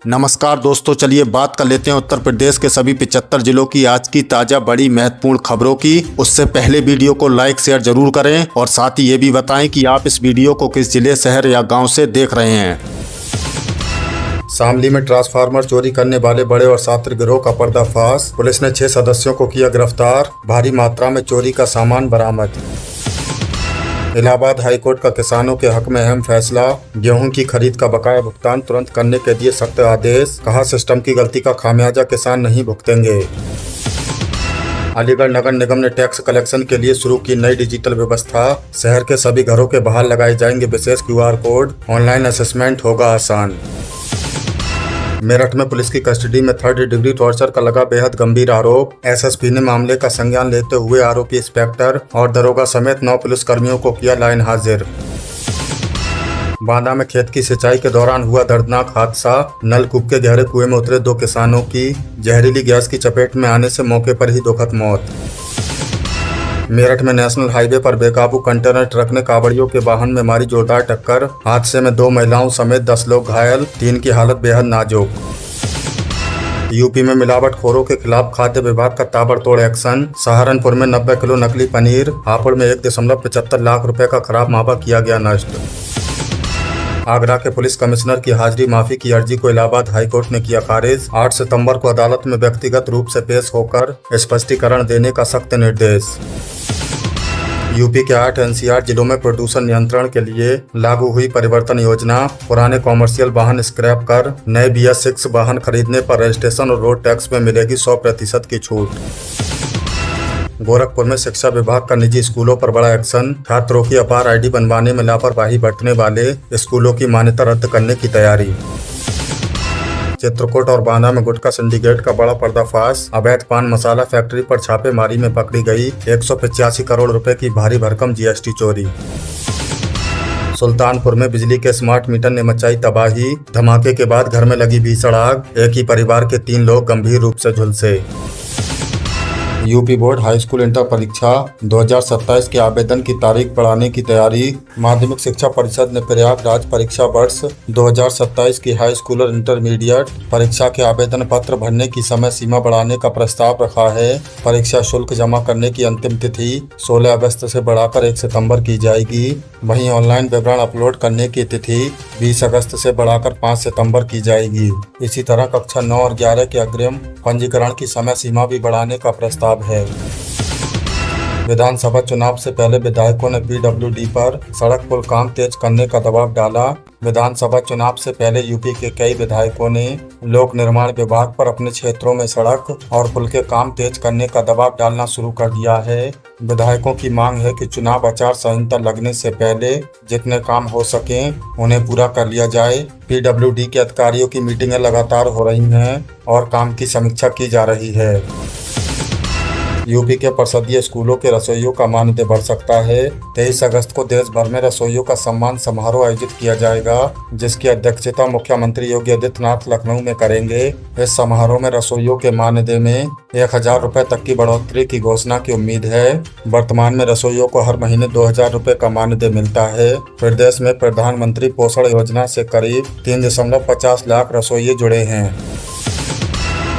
नमस्कार दोस्तों, चलिए बात कर लेते हैं उत्तर प्रदेश के सभी 75 जिलों की आज की ताजा बड़ी महत्वपूर्ण खबरों की। उससे पहले वीडियो को लाइक शेयर जरूर करें और साथ ही ये भी बताएं कि आप इस वीडियो को किस जिले, शहर या गांव से देख रहे हैं। शामली में ट्रांसफार्मर चोरी करने वाले बड़े और छात्र गिरोह का पर्दाफाश। पुलिस ने 6 सदस्यों को किया गिरफ्तार। भारी मात्रा में चोरी का सामान बरामद। इलाहाबाद हाईकोर्ट का किसानों के हक में अहम फैसला। गेहूं की खरीद का बकाया भुगतान तुरंत करने के दिए सख्त आदेश। कहा, सिस्टम की गलती का खामियाजा किसान नहीं भुगतेंगे। अलीगढ़ नगर निगम ने टैक्स कलेक्शन के लिए शुरू की नई डिजिटल व्यवस्था। शहर के सभी घरों के बाहर लगाए जाएंगे विशेष QR कोड। ऑनलाइन असेसमेंट होगा आसान। मेरठ में पुलिस की कस्टडी में 3rd डिग्री टॉर्चर का लगा बेहद गंभीर आरोप। SSP ने मामले का संज्ञान लेते हुए आरोपी इंस्पेक्टर और दरोगा समेत 9 पुलिसकर्मियों को किया लाइन हाजिर। बांदा में खेत की सिंचाई के दौरान हुआ दर्दनाक हादसा। नलकूप के गहरे कुएं में उतरे 2 किसानों की जहरीली गैस की चपेट में आने से मौके पर ही दुखद मौत। मेरठ में नेशनल हाईवे पर बेकाबू कंटेनर ट्रक ने कावड़ियों के वाहन में मारी जोरदार टक्कर। हादसे में 2 महिलाओं समेत 10 लोग घायल, 3 की हालत बेहद नाजुक। यूपी में मिलावटखोरों के खिलाफ खाद्य विभाग का ताबड़तोड़ एक्शन। सहारनपुर में 90 किलो नकली पनीर, हापुड़ में 1.75 लाख रुपए का खराब मावा किया गया नष्ट। आगरा के पुलिस कमिश्नर की हाजिरी माफी की अर्जी को इलाहाबाद हाईकोर्ट ने किया खारिज। 8 सितंबर को अदालत में व्यक्तिगत रूप से पेश होकर स्पष्टीकरण देने का सख्त निर्देश। यूपी के 8 NCR जिलों में प्रदूषण नियंत्रण के लिए लागू हुई परिवर्तन योजना। पुराने कॉमर्शियल वाहन स्क्रैप कर नए BS6 वाहन खरीदने पर रजिस्ट्रेशन और रोड टैक्स में मिलेगी 100% की छूट। गोरखपुर में शिक्षा विभाग का निजी स्कूलों पर बड़ा एक्शन। छात्रों की अपार ID बनवाने में लापरवाही बरतने वाले स्कूलों की मान्यता रद्द करने की तैयारी। चित्रकूट और बांदा में गुटखा सिंडिकेट का बड़ा पर्दाफाश। अवैध पान मसाला फैक्ट्री पर छापेमारी में पकड़ी गई 185 करोड़ रुपए की भारी भरकम GST चोरी। सुल्तानपुर में बिजली के स्मार्ट मीटर ने मचाई तबाही। धमाके के बाद घर में लगी भीषण आग। एक ही परिवार के 3 लोग गंभीर रूप से झुलसे। UP board high school inter परीक्षा 2027 के आवेदन की तारीख बढ़ाने की तैयारी। माध्यमिक शिक्षा परिषद ने प्रयागराज परीक्षा वर्ष 2027 की हाई स्कूल और इंटरमीडिएट परीक्षा के आवेदन पत्र भरने की समय सीमा बढ़ाने का प्रस्ताव रखा है। परीक्षा शुल्क जमा करने की अंतिम तिथि 16 अगस्त से बढ़ाकर 1 सितंबर की जाएगी। वहीं ऑनलाइन विवरण अपलोड करने की तिथि 20 अगस्त से बढ़ाकर 5 सितंबर की जाएगी। इसी तरह कक्षा 9 और 11 के अग्रिम पंजीकरण की समय सीमा भी बढ़ाने का प्रस्ताव है। विधानसभा चुनाव से पहले विधायकों ने PWD पर सड़क पुल काम तेज करने का दबाव डाला। विधानसभा चुनाव से पहले यूपी के कई विधायकों ने लोक निर्माण विभाग पर अपने क्षेत्रों में सड़क और पुल के काम तेज करने का दबाव डालना शुरू कर दिया है। विधायकों की मांग है कि चुनाव आचार संहिता लगने से पहले जितने काम हो सके उन्हें पूरा कर लिया जाए। PWD के अधिकारियों की मीटिंगें लगातार हो रही हैं और काम की समीक्षा की जा रही है। यूपी के परिषदीय स्कूलों के रसोइयों का मानदेय बढ़ सकता है। 23 अगस्त को देश भर में रसोइयों का सम्मान समारोह आयोजित किया जाएगा, जिसकी अध्यक्षता मुख्यमंत्री योगी आदित्यनाथ लखनऊ में करेंगे। इस समारोह में रसोइयों के मानदेय में 1000 रुपए तक की बढ़ोतरी की घोषणा की उम्मीद है। वर्तमान में रसोइयों को हर महीने 2000 रुपए का मानदेय मिलता है। प्रदेश में प्रधानमंत्री पोषण योजना से करीब 3.50 लाख रसोइये जुड़े हैं।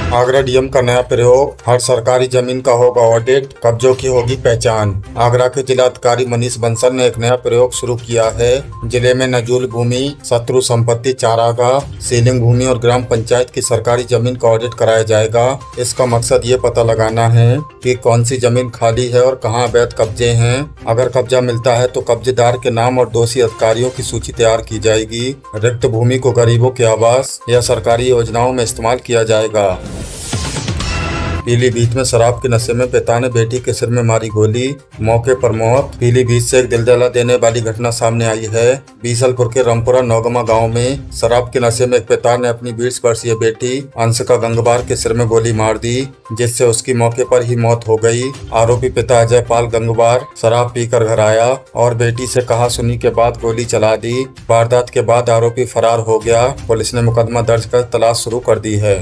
आगरा DM का नया प्रयोग। हर सरकारी जमीन का होगा ऑडिट, कब्जों की होगी पहचान। आगरा के जिलाधिकारी मनीष बंसल ने एक नया प्रयोग शुरू किया है। जिले में नजूल भूमि, शत्रु संपत्ति, चारागाह, सीलिंग भूमि और ग्राम पंचायत की सरकारी जमीन का ऑडिट कराया जाएगा। इसका मकसद ये पता लगाना है कि कौन सी जमीन खाली है और कहाँ अवैध कब्जे हैं। अगर कब्जा मिलता है तो कब्जेदार के नाम और दोषी अधिकारियों की सूची तैयार की जाएगी। रिक्त भूमि को गरीबों के आवास या सरकारी योजनाओं में इस्तेमाल किया जाएगा। पीलीभीत में शराब के नशे में पिता ने बेटी के सिर में मारी गोली, मौके पर मौत। पीलीभीत से एक दिलदहला देने वाली घटना सामने आई है। बीसलपुर के रामपुरा नौगमा गांव में शराब के नशे में एक पिता ने अपनी 20 वर्षीय बेटी अंशिका गंगवार के सिर में गोली मार दी, जिससे उसकी मौके पर ही मौत हो गई। आरोपी पिता अजय पाल गंगवार शराब पीकर घर आया और बेटी से कहा सुनी के बाद गोली चला दी। वारदात के बाद आरोपी फरार हो गया। पुलिस ने मुकदमा दर्ज कर तलाश शुरू कर दी है।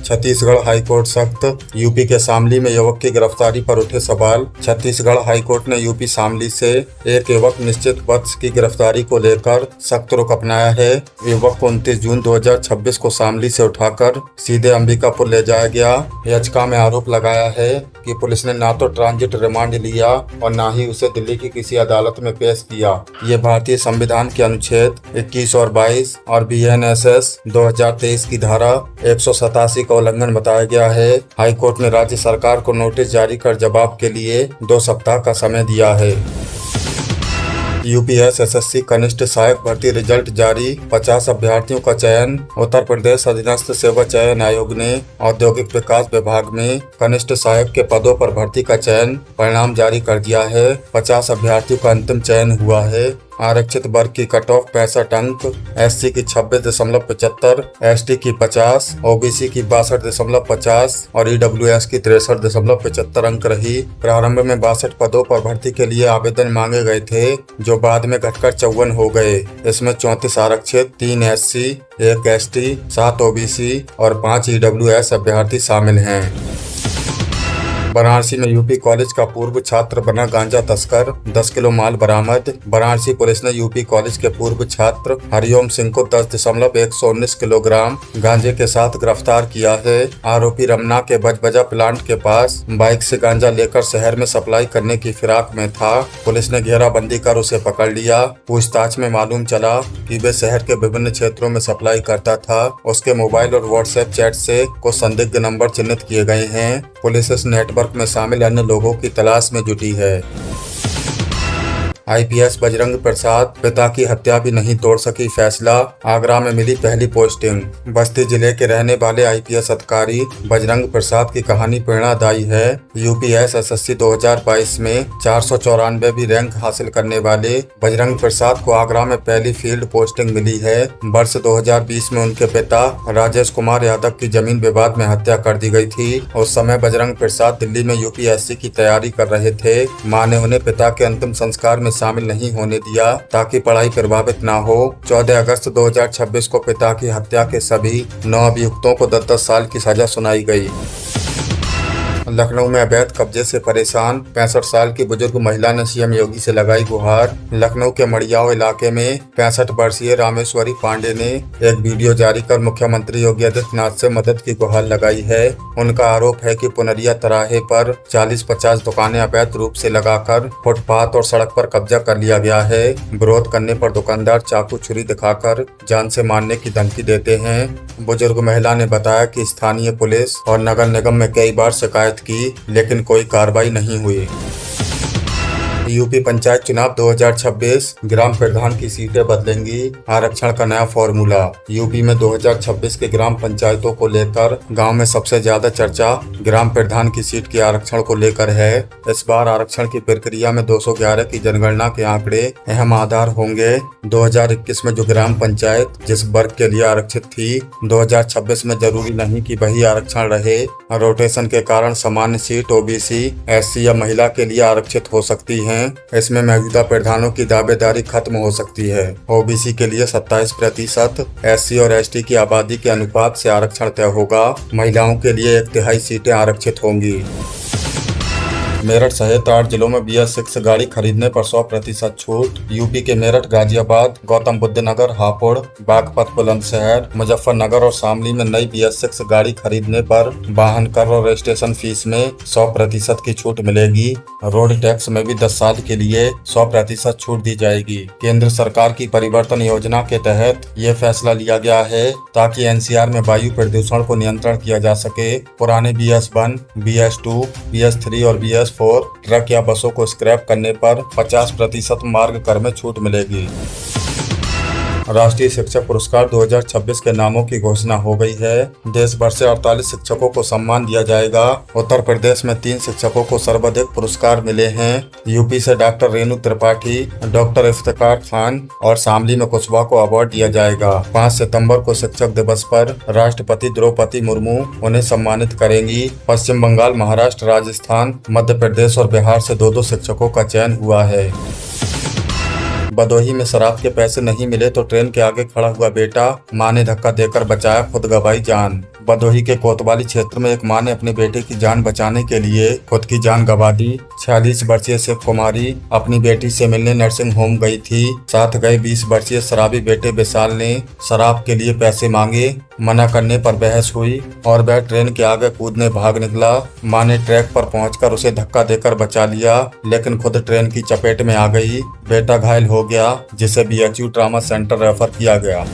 छत्तीसगढ़ हाईकोर्ट सख्त, यूपी के शामली में युवक की गिरफ्तारी पर उठे सवाल। छत्तीसगढ़ हाईकोर्ट ने यूपी शामली से एक युवक निश्चित वर्ष की गिरफ्तारी को लेकर सख्त रुख अपनाया है। युवक को 29 जून 2026 को शामली से उठाकर सीधे अंबिकापुर ले जाया गया। याचिका में आरोप लगाया है कि पुलिस ने ना तो ट्रांजिट रिमांड लिया और ना ही उसे दिल्ली की किसी अदालत में पेश किया। ये भारतीय संविधान के अनुच्छेद 21 और 22 और BNSS 2023 की धारा 187 का उल्लंघन बताया गया है। हाईकोर्ट ने राज्य सरकार को नोटिस जारी कर जवाब के लिए 2 सप्ताह का समय दिया है। UPS SSC कनिष्ठ सहायक भर्ती रिजल्ट जारी, 50 अभ्यर्थियों का चयन। उत्तर प्रदेश अधीनस्थ सेवा चयन आयोग ने औद्योगिक विकास विभाग में कनिष्ठ सहायक के पदों पर भर्ती का चयन परिणाम जारी कर दिया है। 50 अभ्यर्थियों का अंतिम चयन हुआ है। आरक्षित वर्ग की कट ऑफ 65 अंक, SC की 26.75, ST की 50, OBC की 62.50 और EWS की 63.75 अंक रही। प्रारंभ में 62 पदों पर भर्ती के लिए आवेदन मांगे गए थे, जो बाद में घटकर 54 हो गए। इसमें 34 आरक्षित, 3 SC, 1 ST, 7 OBC और 5 EWS अभ्यर्थी शामिल हैं। वाराणसी में यूपी कॉलेज का पूर्व छात्र बना गांजा तस्कर, 10 किलो माल बरामद। वाराणसी पुलिस ने यूपी कॉलेज के पूर्व छात्र हरिओम सिंह को 10.119 किलोग्राम गांजे के साथ गिरफ्तार किया है। आरोपी रमना के बजबजा प्लांट के पास बाइक से गांजा लेकर शहर में सप्लाई करने की फिराक में था। पुलिस ने घेराबंदी कर उसे पकड़ लिया। पूछताछ में मालूम चला कि वे शहर के विभिन्न क्षेत्रों में सप्लाई करता था। उसके मोबाइल और व्हाट्सएप चैट से कुछ संदिग्ध नंबर चिन्हित किए गए हैं। पुलिस इस नेटवर्क में शामिल अन्य लोगों की तलाश में जुटी है। IPS बजरंग प्रसाद, पिता की हत्या भी नहीं तोड़ सकी फैसला, आगरा में मिली पहली पोस्टिंग। बस्ती जिले के रहने वाले IPS अधिकारी बजरंग प्रसाद की कहानी प्रेरणादायी है। UPS SSC 2022 में 494वीं रैंक हासिल करने वाले बजरंग प्रसाद को आगरा में पहली फील्ड पोस्टिंग मिली है। वर्ष 2020 में उनके पिता राजेश कुमार यादव की जमीन विवाद में हत्या कर दी गई थी। उस समय बजरंग प्रसाद दिल्ली में UPSC की तैयारी कर रहे थे। मां ने उन्हें पिता के अंतिम संस्कार में शामिल नहीं होने दिया ताकि पढ़ाई प्रभावित ना हो। 14 अगस्त 2026 को पिता की हत्या के सभी 9 अभियुक्तों को 10-10 साल की सजा सुनाई गई। लखनऊ में अवैध कब्जे से परेशान 65 साल की बुजुर्ग महिला ने CM योगी से लगाई गुहार। लखनऊ के मड़ियाव इलाके में 65 वर्षीय रामेश्वरी पांडे ने एक वीडियो जारी कर मुख्यमंत्री योगी आदित्यनाथ से मदद की गुहार लगाई है। उनका आरोप है कि पुनरिया तराहे पर 40-50 दुकानें अवैध रूप से लगाकर फुटपाथ और सड़क पर कब्जा कर लिया गया है। विरोध करने पर दुकानदार चाकू छुरी दिखाकर जान से मारने की धमकी देते हैं। बुजुर्ग महिला ने बताया कि स्थानीय पुलिस और नगर निगम में कई बार शिकायत की, लेकिन कोई कार्रवाई नहीं हुई। यूपी पंचायत चुनाव 2026, ग्राम प्रधान की सीटें बदलेंगी, आरक्षण का नया फॉर्मूला। यूपी में 2026 के ग्राम पंचायतों को लेकर गांव में सबसे ज्यादा चर्चा ग्राम प्रधान की सीट के आरक्षण को लेकर है। इस बार आरक्षण की प्रक्रिया में 211 की जनगणना के आंकड़े अहम आधार होंगे। 2021 में जो ग्राम पंचायत जिस वर्ग के लिए आरक्षित थी, 2026 में जरूरी नहीं कि वही आरक्षण रहे। रोटेशन के कारण सामान्य सीट OBC, SC या महिला के लिए आरक्षित हो सकती है। इसमें मौजूदा प्रधानों की दावेदारी खत्म हो सकती है। OBC के लिए 27%, SC और ST की आबादी के अनुपात से आरक्षण तय होगा। महिलाओं के लिए 1/3 सीटें आरक्षित होंगी। मेरठ सहित 8 जिलों में BS6 गाड़ी खरीदने पर 100% छूट। यूपी के मेरठ, गाजियाबाद, गौतम बुद्ध नगर, हापुड़, बागपत, बुलंदशहर, मुजफ्फरनगर और शामली में नई BS6 गाड़ी खरीदने पर वाहन कर और रजिस्ट्रेशन फीस में 100% की छूट मिलेगी। रोड टैक्स में भी 10 साल के लिए 100% छूट दी जाएगी। केंद्र सरकार की परिवर्तन योजना के तहत ये फैसला लिया गया है ताकि NCR में वायु प्रदूषण को नियंत्रण किया जा सके। पुराने BS1, BS2, BS3 और BS4 ट्रक या बसों को स्क्रैप करने पर 50% मार्ग कर में छूट मिलेगी। राष्ट्रीय शिक्षक पुरस्कार 2026 के नामों की घोषणा हो गई है। देश भर से 48 शिक्षकों को सम्मान दिया जाएगा। उत्तर प्रदेश में 3 शिक्षकों को सर्वाधिक पुरस्कार मिले हैं। यूपी से डॉक्टर रेणु त्रिपाठी, डॉक्टर इफ्तिकार खान और शामली में कुशवाहा को अवार्ड दिया जाएगा। 5 सितंबर को शिक्षक दिवस पर राष्ट्रपति द्रौपदी मुर्मू उन्हें सम्मानित करेंगी। पश्चिम बंगाल, महाराष्ट्र, राजस्थान, मध्य प्रदेश और बिहार से 2-2 शिक्षकों का चयन हुआ है। भदोही में शराब के पैसे नहीं मिले तो ट्रेन के आगे खड़ा हुआ बेटा, मां ने धक्का देकर बचाया, खुद गंवाई जान। भदोही के कोतवाली क्षेत्र में एक मां ने अपने बेटे की जान बचाने के लिए खुद की जान गंवा दी। 46 वर्षीय शिव कुमारी अपनी बेटी से मिलने नर्सिंग होम गई थी। साथ गए 20 वर्षीय शराबी बेटे विशाल ने शराब के लिए पैसे मांगे। मना करने पर बहस हुई और वह ट्रेन के आगे कूदने भाग निकला। मां ने ट्रैक पर पहुंचकर उसे धक्का देकर बचा लिया, लेकिन खुद ट्रेन की चपेट में आ गई। बेटा घायल हो गया, जिसे BHU ट्रामा सेंटर रेफर किया गया।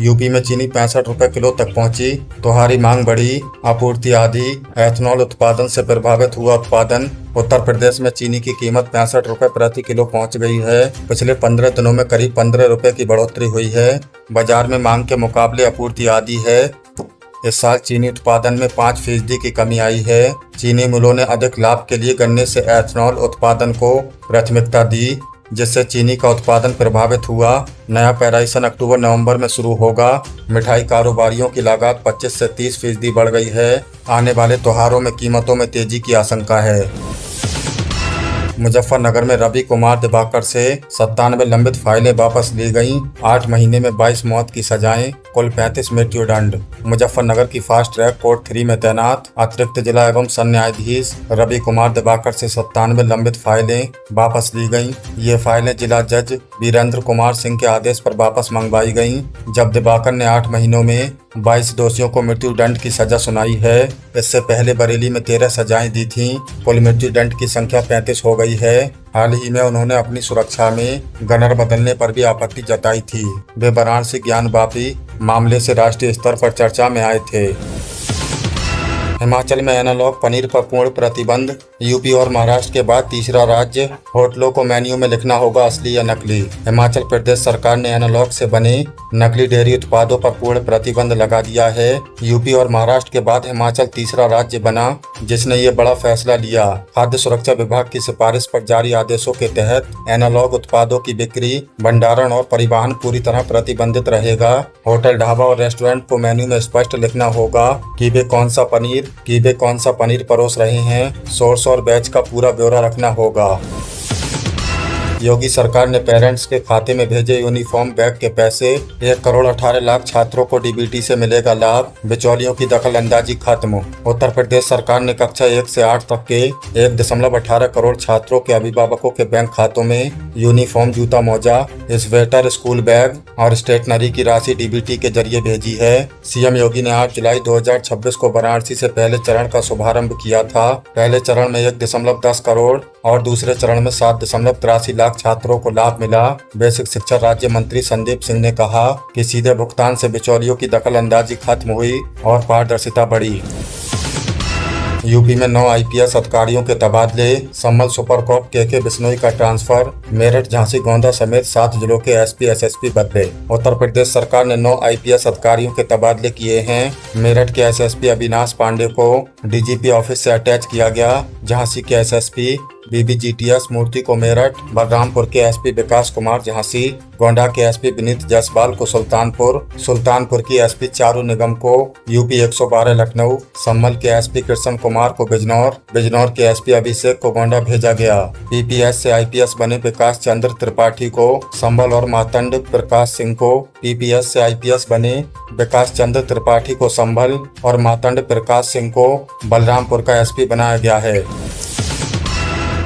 यूपी में चीनी 65 रुपए किलो तक पहुंची। तोहारी मांग बढ़ी, आपूर्ति आधी। एथनॉल उत्पादन से प्रभावित हुआ उत्पादन। उत्तर प्रदेश में चीनी की कीमत 65 रुपए प्रति किलो पहुंच गई है। पिछले 15 दिनों में करीब 15 रुपए की बढ़ोतरी हुई है। बाजार में मांग के मुकाबले आपूर्ति आधी है। इस साल चीनी उत्पादन में 5% की कमी आई है। चीनी मिलों ने अधिक लाभ के लिए गन्ने से एथनॉल उत्पादन को प्राथमिकता दी, जिससे चीनी का उत्पादन प्रभावित हुआ। नया पैराइसन अक्टूबर-नवंबर में शुरू होगा। मिठाई कारोबारियों की लागत 25 से 30% बढ़ गई है। आने वाले त्योहारों में कीमतों में तेजी की आशंका है। मुजफ्फरनगर में रवि कुमार दिवाकर से 97 लंबित फाइलें वापस ली गईं। 8 महीने में 22 मौत की सजाएं, कुल 35 मृत्युदंड। मुजफ्फरनगर की फास्ट ट्रैक कोर्ट 3 में तैनात अतिरिक्त जिला एवं संघ न्यायाधीश रवि कुमार दिवाकर से 97 लंबित फाइलें वापस ली गईं। ये फाइलें जिला जज वीरेंद्र कुमार सिंह के आदेश पर वापस मंगवाई गईं, जब दिवाकर ने 8 महीनों में 22 दोषियों को मृत्युदंड की सजा सुनाई है। इससे पहले बरेली में 13 सजाएं दी थीं। कुल मृत्युदंड की संख्या 35 हो गई है। हाल ही में उन्होंने अपनी सुरक्षा में गनर बदलने पर भी आपत्ति जताई थी। वे वाराणसी ज्ञान-वापी मामले से राष्ट्रीय स्तर पर चर्चा में आए थे। हिमाचल में एनालॉग पनीर पर पूर्ण प्रतिबंध। यूपी और महाराष्ट्र के बाद तीसरा राज्य। होटलों को मेन्यू में लिखना होगा असली या नकली। हिमाचल प्रदेश सरकार ने एनालॉग से बने नकली डेयरी उत्पादों पर पूर्ण प्रतिबंध लगा दिया है। यूपी और महाराष्ट्र के बाद हिमाचल तीसरा राज्य बना जिसने ये बड़ा फैसला लिया। खाद्य सुरक्षा विभाग की सिफारिश पर जारी आदेशों के तहत एनालॉग उत्पादों की बिक्री, भंडारण और परिवहन पूरी तरह प्रतिबंधित रहेगा। होटल, ढाबा और रेस्टोरेंट को मेन्यू में स्पष्ट लिखना होगा कि वे कौन सा पनीर परोस रहे हैं। सोर्स और बैच का पूरा ब्यौरा रखना होगा। योगी सरकार ने पेरेंट्स के खाते में भेजे यूनिफॉर्म बैग के पैसे। 1 करोड़ 18 लाख छात्रों को डीबीटी से मिलेगा लाभ। बिचौलियों की दखल अंदाजी खत्म। उत्तर प्रदेश सरकार ने कक्षा 1 से 8 तक के 1.18 करोड़ छात्रों के अभिभावकों के बैंक खातों में यूनिफॉर्म, जूता मोजा, स्वेटर, स्कूल बैग और स्टेशनरी की राशि डीबीटी के जरिए भेजी है। सीएम योगी ने 8 जुलाई 2026 को वाराणसी से पहले चरण का शुभारंभ किया था। पहले चरण में 1.10 करोड़ और दूसरे चरण में 7.83 लाख छात्रों को लाभ मिला। बेसिक शिक्षा राज्य मंत्री संदीप सिंह ने कहा कि सीधे भुगतान से बिचौलियों की दखल अंदाजी खत्म हुई और पारदर्शिता बढ़ी। यूपी में 9 IPS अधिकारियों के तबादले। संभल सुपर कॉप के बिश्नोई का ट्रांसफर। मेरठ, झांसी, गोंडा समेत 7 जिलों के SP SSP बदले। उत्तर प्रदेश सरकार ने 9 IPS अधिकारियों के तबादले किए हैं। मेरठ के SSP अविनाश पांडे को DGP ऑफिस से अटैच किया गया। झांसी के SSP BBGTS मूर्ति को मेरठ, बलरामपुर के SP विकास कुमार झांसी, गोंडा के SP विनीत जायसवाल को सुल्तानपुर की SP चारू निगम को UP 112 लखनऊ, संभल के SP कृष्ण कुमार को बिजनौर के SP अभिषेक को गोंडा भेजा गया। PPS से IPS बने विकास चंद्र त्रिपाठी को संभल और मातंड प्रकाश सिंह को PPS से IPS बने विकास चंद्र त्रिपाठी को संभल और मातंड प्रकाश सिंह को बलरामपुर का SP बनाया गया है।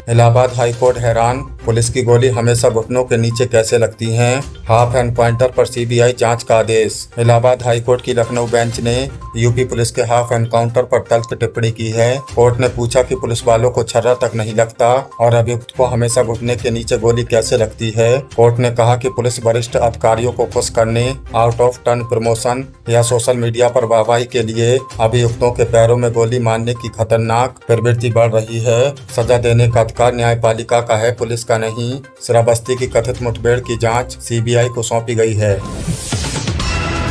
इलाहाबाद हाईकोर्ट हैरान, पुलिस की गोली हमेशा घुटनों के नीचे कैसे लगती है। हाफ एनकाउंटर पर CBI जांच का आदेश। इलाहाबाद हाईकोर्ट की लखनऊ बेंच ने यूपी पुलिस के हाफ एनकाउंटर पर तल्ख टिप्पणी की है। कोर्ट ने पूछा कि पुलिस वालों को छर्रा तक नहीं लगता और अभियुक्त को हमेशा घुटने के नीचे गोली कैसे लगती है। कोर्ट ने कहा कि पुलिस वरिष्ठ अधिकारियों को खुश करने, आउट ऑफ टर्न प्रमोशन या सोशल मीडिया पर वाहवाही के लिए अभियुक्तों के पैरों में गोली मारने की खतरनाक प्रवृत्ति बढ़ रही है। सजा देने का अधिकार न्यायपालिका का है, पुलिस का नहीं। श्रावस्ती की कथित मुठभेड़ की जांच CBI को सौंपी गई है।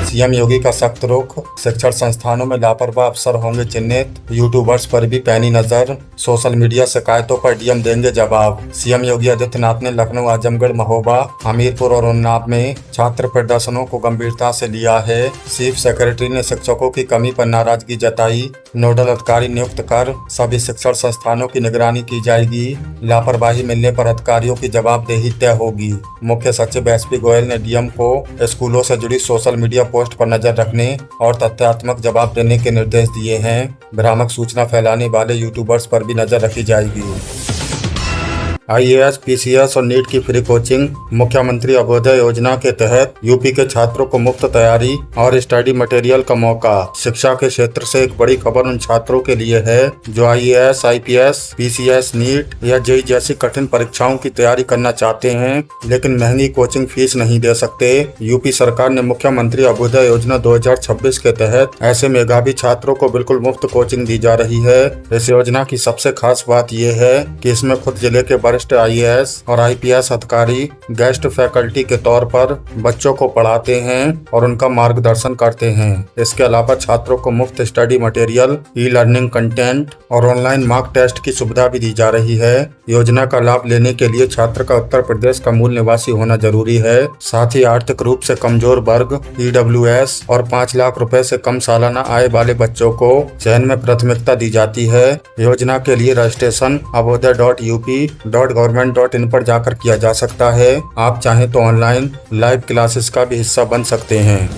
सीएम योगी का सख्त रुख, शिक्षण संस्थानों में लापरवाह अफसर होंगे चिन्हित। यूट्यूबर्स पर भी पैनी नजर, सोशल मीडिया शिकायतों पर DM देंगे जवाब। सीएम योगी आदित्यनाथ ने लखनऊ, आजमगढ़, महोबा, हमीरपुर और उन्नाव में छात्र प्रदर्शनों को गंभीरता से लिया है। चीफ सेक्रेटरी ने शिक्षकों की कमी पर नाराजगी जताई। नोडल अधिकारी नियुक्त कर सभी शिक्षण संस्थानों की निगरानी की जाएगी। लापरवाही मिलने पर अधिकारियों की जवाबदेही तय होगी। मुख्य सचिव एसपी गोयल ने डीएम को स्कूलों से जुड़ी सोशल मीडिया पोस्ट पर नजर रखने और तथ्यात्मक जवाब देने के निर्देश दिए हैं। भ्रामक सूचना फैलाने वाले यूट्यूबर्स पर भी नजर रखी जाएगी। आईएएस, पीसीएस और नीट की फ्री कोचिंग। मुख्यमंत्री अभ्युदय योजना के तहत यूपी के छात्रों को मुफ्त तैयारी और स्टडी मटेरियल का मौका। शिक्षा के क्षेत्र से एक बड़ी खबर उन छात्रों के लिए है जो आईएएस, आईपीएस, पीसीएस, नीट या जेईई जैसी कठिन परीक्षाओं की तैयारी करना चाहते हैं लेकिन महंगी कोचिंग फीस नहीं दे सकते। यूपी सरकार ने मुख्यमंत्री अभ्युदय योजना 2026 के तहत ऐसे मेधावी छात्रों को बिल्कुल मुफ्त कोचिंग दी जा रही है। इस योजना की सबसे खास बात यह है कि इसमें खुद जिले के वरिष्ठ आईएएस और आईपीएस अधिकारी गेस्ट फैकल्टी के तौर पर बच्चों को पढ़ाते हैं और उनका मार्गदर्शन करते हैं। इसके अलावा छात्रों को मुफ्त study material, e learning content और ऑनलाइन मॉक टेस्ट की सुविधा भी दी जा रही है। योजना का लाभ लेने के लिए छात्र का उत्तर प्रदेश का मूल निवासी होना जरूरी है। साथ ही आर्थिक रूप से कमजोर वर्ग, ईडब्ल्यूएस और 5 लाख रुपए से कम सालाना आय वाले बच्चों को चयन में प्राथमिकता दी जाती है। योजना के लिए रजिस्ट्रेशन abhyuday.up.government.in पर जाकर किया जा सकता है। आप चाहें तो ऑनलाइन लाइव क्लासेस का भी हिस्सा बन सकते हैं।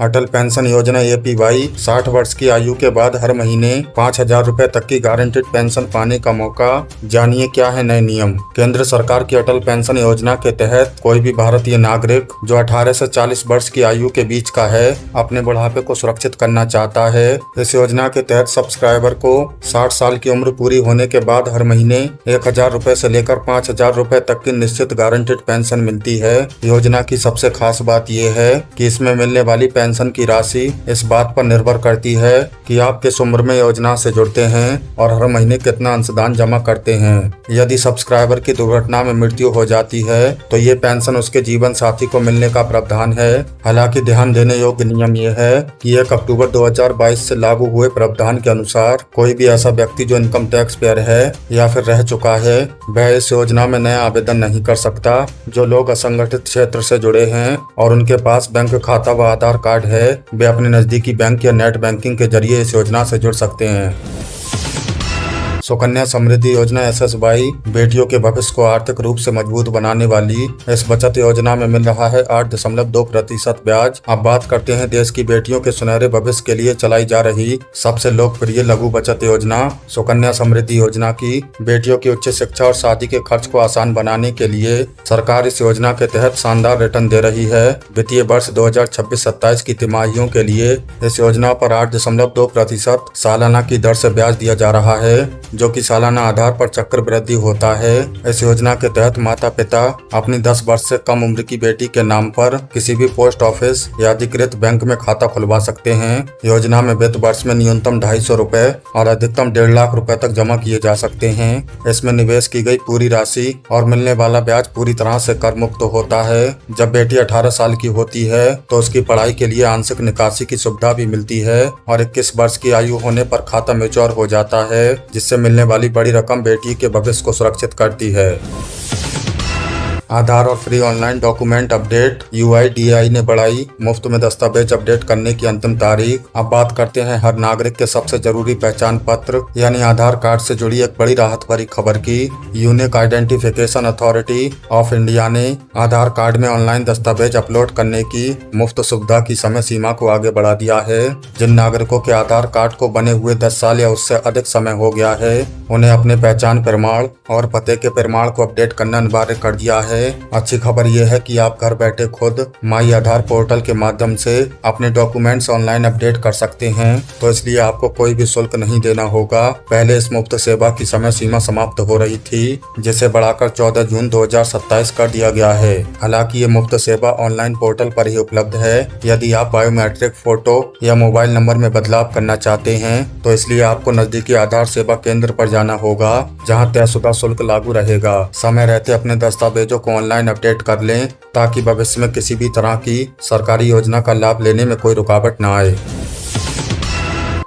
अटल पेंशन योजना एपीवाई 60 वर्ष की आयु के बाद हर महीने 5,000 रुपए तक की गारंटीड पेंशन पाने का मौका। जानिए क्या है नए नियम। केंद्र सरकार की अटल पेंशन योजना के तहत कोई भी भारतीय नागरिक जो 18 से 40 वर्ष की आयु के बीच का है अपने बुढ़ापे को सुरक्षित करना चाहता है। इस योजना के तहत सब्सक्राइबर को 60 साल की उम्र पूरी होने के बाद हर महीने 1,000 रुपए से लेकर 5,000 रुपए तक की निश्चित गारंटीड पेंशन मिलती है। योजना की सबसे खास बात यह है कि इसमें मिलने वाली पेंशन की राशि इस बात पर निर्भर करती है कि आप किस उम्र में योजना से जुड़ते हैं और हर महीने कितना अंशदान जमा करते हैं। यदि सब्सक्राइबर की दुर्घटना में मृत्यु हो जाती है तो ये पेंशन उसके जीवन साथी को मिलने का प्रावधान है। हालांकि ध्यान देने योग्य नियम यह है कि 1 अक्टूबर 2022 से लागू हुए प्रावधान के अनुसार कोई भी ऐसा व्यक्ति जो इनकम टैक्स पेयर है या फिर रह चुका है वह इस योजना में नया आवेदन नहीं कर सकता। जो लोग असंगठित क्षेत्र से जुड़े हैं और उनके पास बैंक खाता व आधार कार्ड है वे अपने नजदीकी बैंक या नेट बैंकिंग के जरिए इस योजना से जुड़ सकते हैं। सुकन्या समृद्धि योजना एसएसवाई बेटियों के भविष्य को आर्थिक रूप से मजबूत बनाने वाली इस बचत योजना में मिल रहा है 8.2% ब्याज। अब बात करते हैं देश की बेटियों के सुनहरे भविष्य के लिए चलाई जा रही सबसे लोकप्रिय लघु बचत योजना सुकन्या समृद्धि योजना की। बेटियों की उच्च शिक्षा और शादी के खर्च को आसान बनाने के लिए सरकार इस योजना के तहत शानदार रिटर्न दे रही है। वित्तीय वर्ष 2026-27 की तिमाहियों के लिए इस योजना पर 8.2% सालाना की दर से ब्याज दिया जा रहा है जो कि सालाना आधार पर चक्रवृद्धि होता है। इस योजना के तहत माता पिता अपनी 10 वर्ष से कम उम्र की बेटी के नाम पर किसी भी पोस्ट ऑफिस या अधिकृत बैंक में खाता खुलवा सकते हैं। योजना में वित्त वर्ष में न्यूनतम 250 रुपए और अधिकतम 1.5 लाख रुपए तक जमा किए जा सकते हैं। इसमें निवेश की गई पूरी राशि और मिलने वाला ब्याज पूरी तरह से कर मुक्त होता है। जब बेटी 18 साल की होती है तो उसकी पढ़ाई के लिए आंशिक निकासी की सुविधा भी मिलती है और 21 वर्ष की आयु होने पर खाता मैच्योर हो जाता है जिससे मिलने वाली बड़ी रकम बेटी के भविष्य को सुरक्षित करती है। आधार और free online document update. UIDAI ने बढ़ाई मुफ्त में दस्तावेज अपडेट करने की अंतिम तारीख। अब बात करते हैं हर नागरिक के सबसे जरूरी पहचान पत्र यानी आधार कार्ड से जुड़ी एक बड़ी राहत भरी खबर की। Unique identification authority of India ने आधार कार्ड में ऑनलाइन दस्तावेज अपलोड करने की मुफ्त सुविधा की समय सीमा को आगे बढ़ा दिया है। जिन नागरिकों के आधार कार्ड को बने हुए 10 साल या उससे अधिक समय हो गया है उन्हें अपने पहचान प्रमाण और पते के प्रमाण को अपडेट करना अनिवार्य कर दिया है। अच्छी खबर यह है कि आप घर बैठे खुद माई आधार पोर्टल के माध्यम से अपने डॉक्यूमेंट्स ऑनलाइन अपडेट कर सकते हैं तो इसलिए आपको कोई भी शुल्क नहीं देना होगा। पहले इस मुफ्त सेवा की समय सीमा समाप्त हो रही थी जिसे बढ़ाकर 14 जून 2027 कर दिया गया है। हालांकि ये मुफ्त सेवा ऑनलाइन पोर्टल पर ही उपलब्ध है। यदि आप बायोमेट्रिक फोटो या मोबाइल नंबर में बदलाव करना चाहते हैं तो इसलिए आपको नजदीकी आधार सेवा केंद्र पर जाना होगा जहां तयशुदा शुल्क लागू रहेगा। समय रहते अपने दस्तावेजों को ऑनलाइन अपडेट कर लें ताकि भविष्य में किसी भी तरह की सरकारी योजना का लाभ लेने में कोई रुकावट न आए।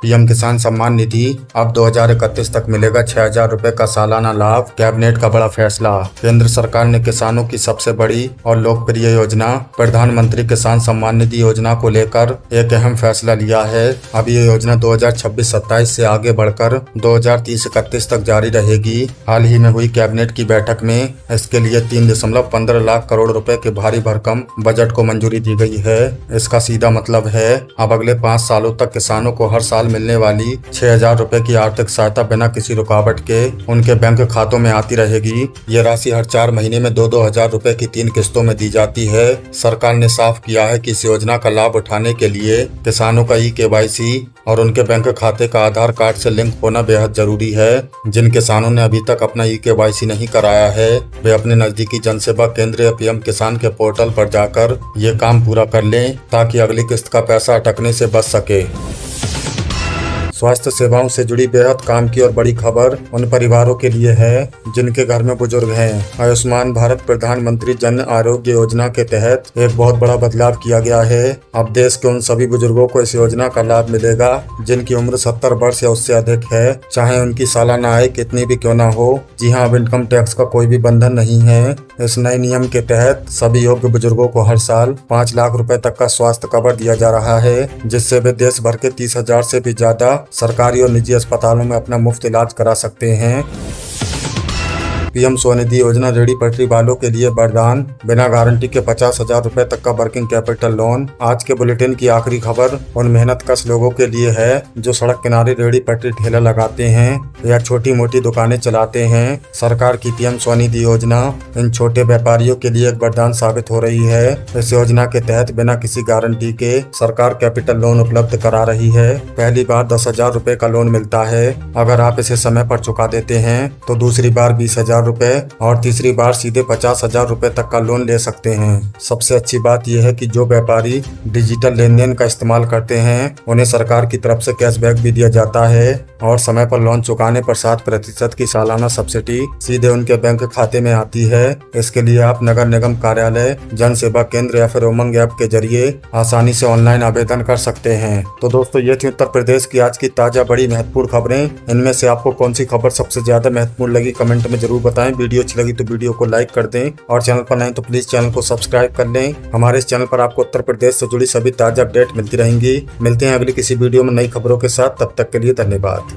पीएम किसान सम्मान निधि अब 2031 तक मिलेगा 6,000 रुपए का सालाना लाभ। कैबिनेट का बड़ा फैसला। केंद्र सरकार ने किसानों की सबसे बड़ी और लोकप्रिय योजना प्रधानमंत्री किसान सम्मान निधि योजना को लेकर एक अहम फैसला लिया है। अब ये योजना 2026-27 से आगे बढ़कर 2030-31 तक जारी रहेगी। हाल ही में हुई कैबिनेट की बैठक में इसके लिए 3.15 लाख करोड़ रुपए के भारी भरकम बजट को मंजूरी दी गई है। इसका सीधा मतलब है अब अगले 5 सालों तक किसानों को हर साल मिलने वाली 6,000 रुपए की आर्थिक सहायता बिना किसी रुकावट के उनके बैंक खातों में आती रहेगी। ये राशि हर 4 महीने में 2-2 हजार रुपए की 3 किस्तों में दी जाती है। सरकार ने साफ किया है कि इस योजना का लाभ उठाने के लिए किसानों का KYC और उनके बैंक खाते का आधार कार्ड से लिंक होना बेहद जरूरी है। जिन किसानों ने अभी तक अपना KYC नहीं कराया है वे अपने नजदीकी जन सेवा केंद्र या PM किसान के पोर्टल पर जाकर ये काम पूरा कर लें ताकि अगली किस्त का पैसा अटकने से बच सके। स्वास्थ्य सेवाओं से जुड़ी बेहद काम की और बड़ी खबर उन परिवारों के लिए है जिनके घर में बुजुर्ग हैं। आयुष्मान भारत प्रधानमंत्री जन आरोग्य योजना के तहत एक बहुत बड़ा बदलाव किया गया है। अब देश के उन सभी बुजुर्गों को इस योजना का लाभ मिलेगा जिनकी उम्र 70 वर्ष या उससे अधिक है, चाहे उनकी सालाना आय कितनी भी क्यों ना हो। जी हाँ, अब इनकम टैक्स का कोई भी बंधन नहीं है। इस नए नियम के तहत सभी योग्य बुजुर्गों को हर साल 5 लाख रुपए तक का स्वास्थ्य कवर दिया जा रहा है, जिससे वे देश भर के 30,000 से भी ज्यादा सरकारी और निजी अस्पतालों में अपना मुफ्त इलाज करा सकते हैं। PM स्वनिधि योजना रेहड़ी पटरी वालों के लिए वरदान। बिना गारंटी के 50,000 रुपए तक का वर्किंग कैपिटल लोन। आज के बुलेटिन की आखिरी खबर उन मेहनतकश लोगों के लिए है जो सड़क किनारे रेहड़ी पटरी ठेला लगाते हैं या छोटी मोटी दुकानें चलाते हैं। सरकार की PM स्वनिधि योजना इन छोटे व्यापारियों के लिए एक वरदान साबित हो रही है। इस योजना के तहत बिना किसी गारंटी के सरकार कैपिटल लोन उपलब्ध करा रही है। पहली बार 10,000 रुपए का लोन मिलता है। अगर आप इसे समय पर चुका देते हैं तो दूसरी बार 20,000 रुपए और तीसरी बार सीधे 50,000 रुपए तक का लोन ले सकते हैं। सबसे अच्छी बात यह है कि जो व्यापारी डिजिटल लेन देन का इस्तेमाल करते हैं उन्हें सरकार की तरफ से कैशबैक भी दिया जाता है और समय पर लोन चुकाने पर 7% की सालाना सब्सिडी सीधे उनके बैंक खाते में आती है। इसके लिए आप नगर निगम कार्यालय, जन सेवा केंद्र या फिर उमंग ऐप के जरिए आसानी से ऑनलाइन आवेदन कर सकते हैं। तो दोस्तों, ये थी उत्तर प्रदेश की आज की ताजा बड़ी महत्वपूर्ण खबरें। इनमें से आपको कौन सी खबर सबसे ज्यादा महत्वपूर्ण लगी कमेंट में जरूर बताएं। वीडियो अच्छी लगी तो वीडियो को लाइक कर दें और चैनल पर नए तो प्लीज चैनल को सब्सक्राइब कर लें। हमारे इस चैनल पर आपको उत्तर प्रदेश से जुड़ी सभी ताजा अपडेट मिलती रहेंगी। मिलते हैं अगली किसी वीडियो में नई खबरों के साथ। तब तक के लिए धन्यवाद।